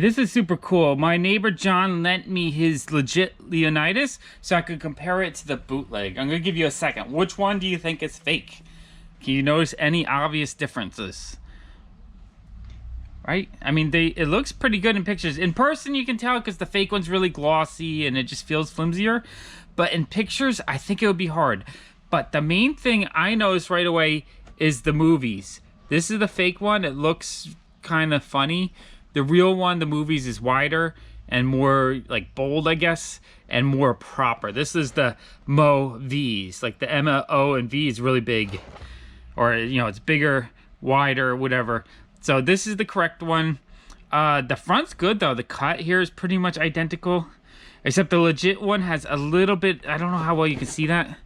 This is super cool. My neighbor John lent me his legit Leonidas so I could compare it to the bootleg. I'm gonna give you a second. Which one do you think is fake? Can you notice any obvious differences? Right? I mean, it looks pretty good in pictures. In person, you can tell because the fake one's really glossy and it just feels flimsier. But in pictures, I think it would be hard. But the main thing I noticed right away is the movies. This is the fake one. It looks kind of funny. The real one, the movies, is wider and more like bold, I guess, and more proper. This is the Mo V's, like the M-O and V is really big, or you know, it's bigger, wider, whatever. So this is the correct one. The front's good though. The cut here is pretty much identical, except the legit one has a little bit. I don't know how well you can see that,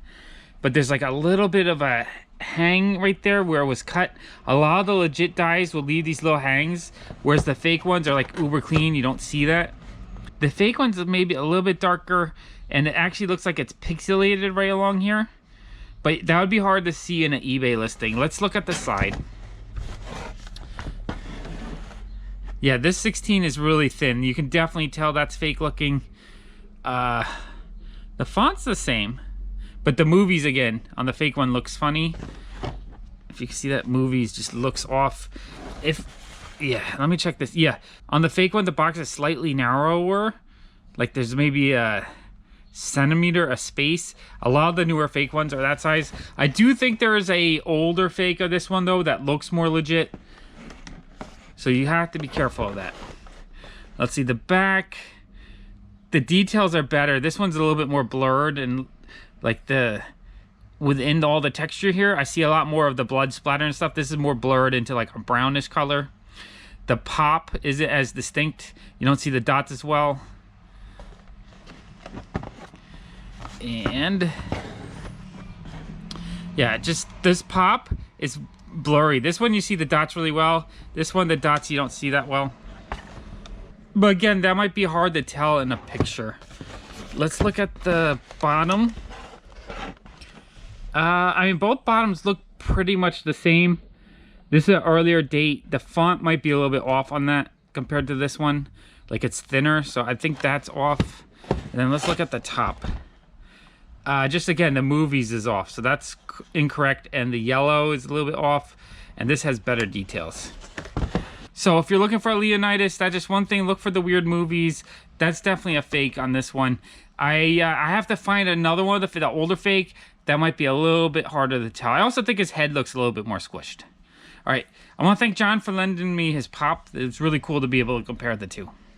but there's like a little bit of a hang right there where it was cut. A lot of the legit dies will leave these little hangs, whereas the fake ones are like uber clean. You don't see that. The fake ones are maybe a little bit darker, and it actually looks like it's pixelated right along here, but that would be hard to see in an eBay listing. Let's look at the side. Yeah, this 16 is really thin. You can definitely tell that's fake looking. The font's the same, but the movies again on the fake one looks funny. If you can see that, movies just looks off. Yeah, let me check this. Yeah, on the fake one, the box is slightly narrower. Like there's maybe a centimeter of space. A lot of the newer fake ones are that size. I do think there is a older fake of this one though that looks more legit. So you have to be careful of that. Let's see the back. The details are better. This one's a little bit more blurred, and like within all the texture here, I see a lot more of the blood splatter and stuff. This is more blurred into like a brownish color. The pop isn't as distinct. You don't see the dots as well. And yeah, just this pop is blurry. This one you see the dots really well. This one, the dots you don't see that well. But again, that might be hard to tell in a picture. Let's look at the bottom. I mean, both bottoms look pretty much the same. This is an earlier date. The font might be a little bit off on that compared to this one. Like it's thinner, so I think that's off. And then let's look at the top. Just again, the movies is off, so that's incorrect. And the yellow is a little bit off, and this has better details. So if you're looking for a Leonidas, that's just one thing. Look for the weird movies. That's definitely a fake on this one. I have to find another one for the older fake. That might be a little bit harder to tell. I also think his head looks a little bit more squished. All right, I want to thank John for lending me his pop. It's really cool to be able to compare the two.